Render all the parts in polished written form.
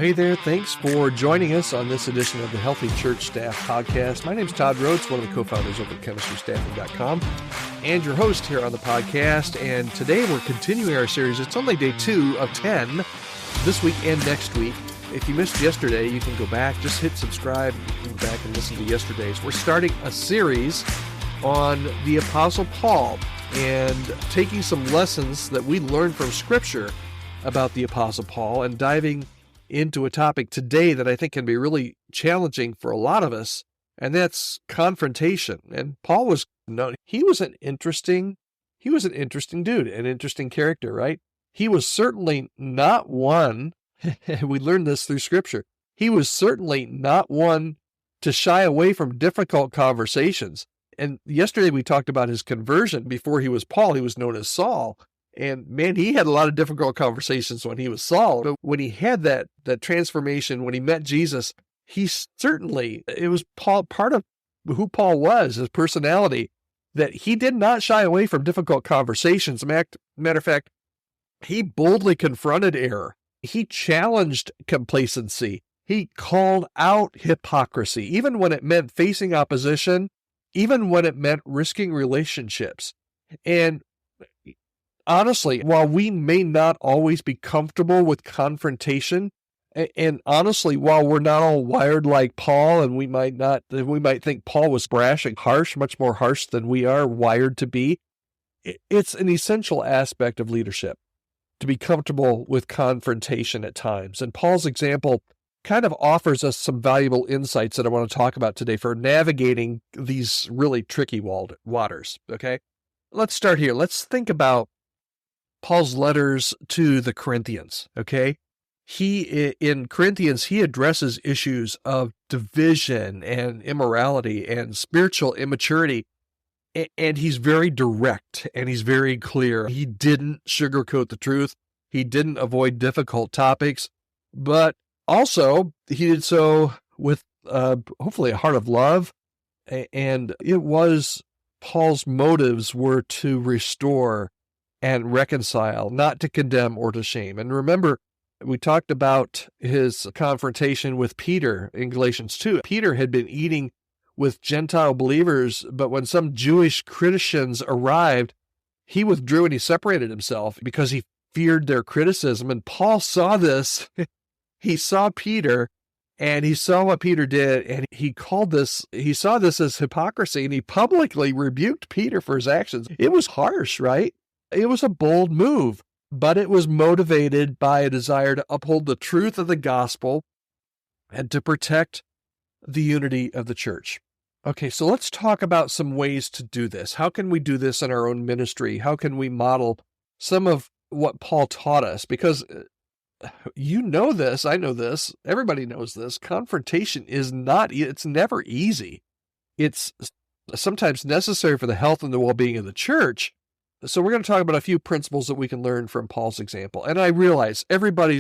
Hey there, thanks for joining us on this edition of the Healthy Church Staff Podcast. My name is Todd Rhoades, one of the co-founders over at chemistrystaffing.com, and your host here on the podcast. And today we're continuing our series. It's only day 2 of 10 this week and next week. If you missed yesterday, you can go back, just hit subscribe, you can go back and listen to yesterday's. We're starting a series on the Apostle Paul and taking some lessons that we learned from Scripture about the Apostle Paul and diving into a topic today that I think can be really challenging for a lot of us, and that's confrontation. And Paul was known, he was an interesting dude, an interesting character, right? He was certainly not one, we learned this through Scripture, he was certainly not one to shy away from difficult conversations. And yesterday we talked about his conversion. Before he was Paul, he was known as Saul. And man, he had a lot of difficult conversations when he was Saul. But when he had that transformation, when he met Jesus, it was part of who Paul was, his personality, that he did not shy away from difficult conversations. Matter of fact, he boldly confronted error. He challenged complacency. He called out hypocrisy, even when it meant facing opposition, even when it meant risking relationships. And honestly, while we may not always be comfortable with confrontation, and honestly, while we're not all wired like Paul, and we might think Paul was brash and harsh, much more harsh than we are wired to be, it's an essential aspect of leadership to be comfortable with confrontation at times. And Paul's example kind of offers us some valuable insights that I want to talk about today for navigating these really tricky waters, okay? Let's start here. Let's think about Paul's letters to the Corinthians, okay? In Corinthians, he addresses issues of division and immorality and spiritual immaturity, and he's very direct and he's very clear. He didn't sugarcoat the truth. He didn't avoid difficult topics, but also he did so with hopefully a heart of love, and Paul's motives were to restore and reconcile, not to condemn or to shame. And remember, we talked about his confrontation with Peter in Galatians 2. Peter had been eating with Gentile believers, but when some Jewish Christians arrived, he withdrew and he separated himself because he feared their criticism. And Paul saw this. He saw Peter, and he saw what Peter did, and he saw this as hypocrisy, and he publicly rebuked Peter for his actions. It was harsh, right? It was a bold move, but it was motivated by a desire to uphold the truth of the gospel and to protect the unity of the church. Okay, so let's talk about some ways to do this. How can we do this in our own ministry? How can we model some of what Paul taught us? Because you know this, I know this, everybody knows this. Confrontation it's never easy. It's sometimes necessary for the health and the well-being of the church. So we're going to talk about a few principles that we can learn from Paul's example. And I realize everyone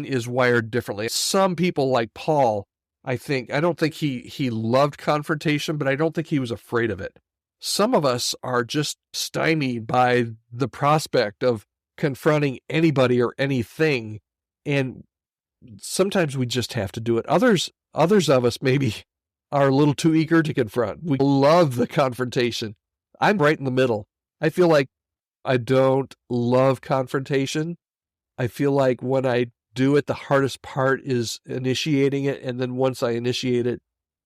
is wired differently. Some people like Paul, I don't think he loved confrontation, but I don't think he was afraid of it. Some of us are just stymied by the prospect of confronting anybody or anything, and sometimes we just have to do it. Others of us maybe are a little too eager to confront. We love the confrontation. I'm right in the middle. I feel like I don't love confrontation. I feel like when I do it, the hardest part is initiating it. And then once I initiate it,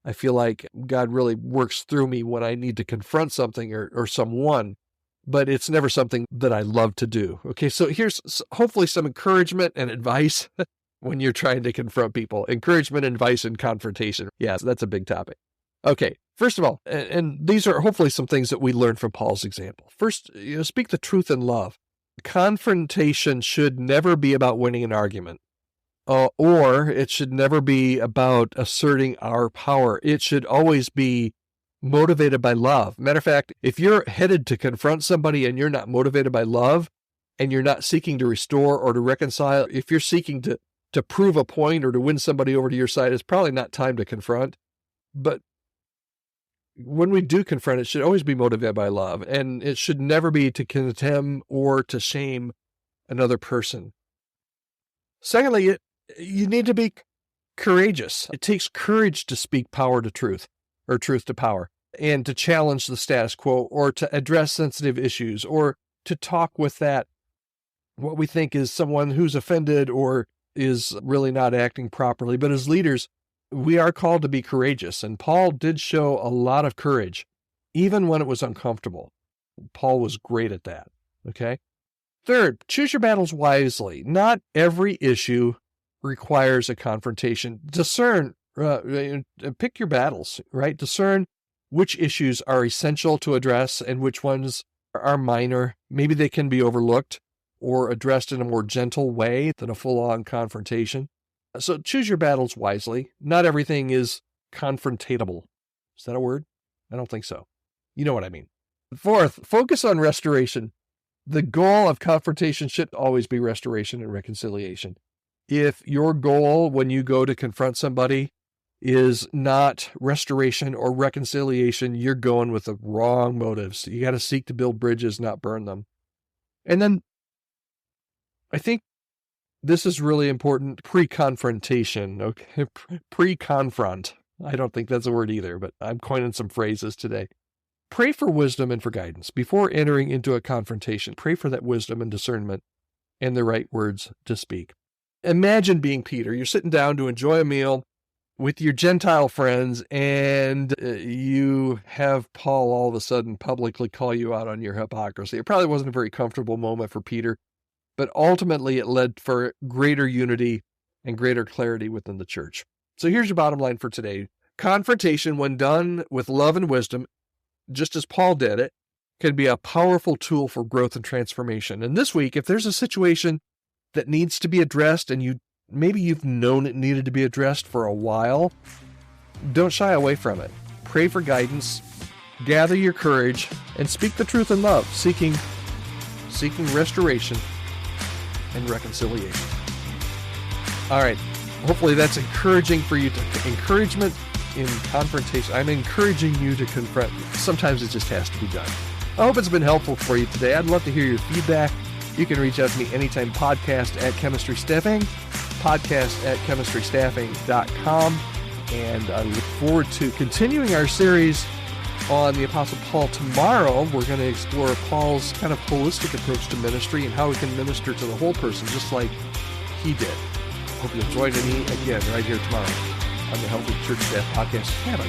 I feel like God really works through me when I need to confront something or someone. But it's never something that I love to do. Okay, so here's hopefully some encouragement and advice when you're trying to confront people. Encouragement, advice, and confrontation. Yeah, so that's a big topic. Okay, first of all, and these are hopefully some things that we learned from Paul's example. First, speak the truth in love. Confrontation should never be about winning an argument, or it should never be about asserting our power. It should always be motivated by love. Matter of fact, if you're headed to confront somebody and you're not motivated by love, and you're not seeking to restore or to reconcile, if you're seeking to prove a point or to win somebody over to your side, it's probably not time to confront. But when we do confront, it should always be motivated by love, and it should never be to condemn or to shame another person. Secondly, You need to be courageous. It takes courage to speak power to truth, or truth to power, and to challenge the status quo, or to address sensitive issues, or to talk with that, what we think is someone who's offended or is really not acting properly. But as leaders, we are called to be courageous. And Paul did show a lot of courage, even when it was uncomfortable. Paul was great at that. Okay. Third, choose your battles wisely. Not every issue requires a confrontation. Discern, pick your battles, right? Discern which issues are essential to address and which ones are minor. Maybe they can be overlooked or addressed in a more gentle way than a full-on confrontation. So choose your battles wisely. Not everything is confrontatable. Is that a word? I don't think so. You know what I mean. Fourth, focus on restoration. The goal of confrontation should always be restoration and reconciliation. If your goal when you go to confront somebody is not restoration or reconciliation, you're going with the wrong motives. You got to seek to build bridges, not burn them. And then I think this is really important, pre-confrontation, okay? Pre-confront. I don't think that's a word either, but I'm coining some phrases today. Pray for wisdom and for guidance. Before entering into a confrontation, pray for that wisdom and discernment and the right words to speak. Imagine being Peter. You're sitting down to enjoy a meal with your Gentile friends, and you have Paul all of a sudden publicly call you out on your hypocrisy. It probably wasn't a very comfortable moment for Peter, but ultimately it led for greater unity and greater clarity within the church. So here's your bottom line for today. Confrontation, when done with love and wisdom, just as Paul did it, can be a powerful tool for growth and transformation. And this week, if there's a situation that needs to be addressed and maybe you've known it needed to be addressed for a while, don't shy away from it. Pray for guidance, gather your courage, and speak the truth in love, seeking restoration and reconciliation. All right. Hopefully that's encouraging for you encouragement in confrontation. I'm encouraging you to confront. Sometimes it just has to be done. I hope it's been helpful for you today. I'd love to hear your feedback. You can reach out to me anytime. Podcast@Chemistry Staffing, podcast@chemistrystaffing.com. And I look forward to continuing our series on the Apostle Paul. Tomorrow, we're going to explore Paul's kind of holistic approach to ministry and how we can minister to the whole person, just like he did. Hope you'll join me again right here tomorrow on the Healthy Church Staff Podcast. Have a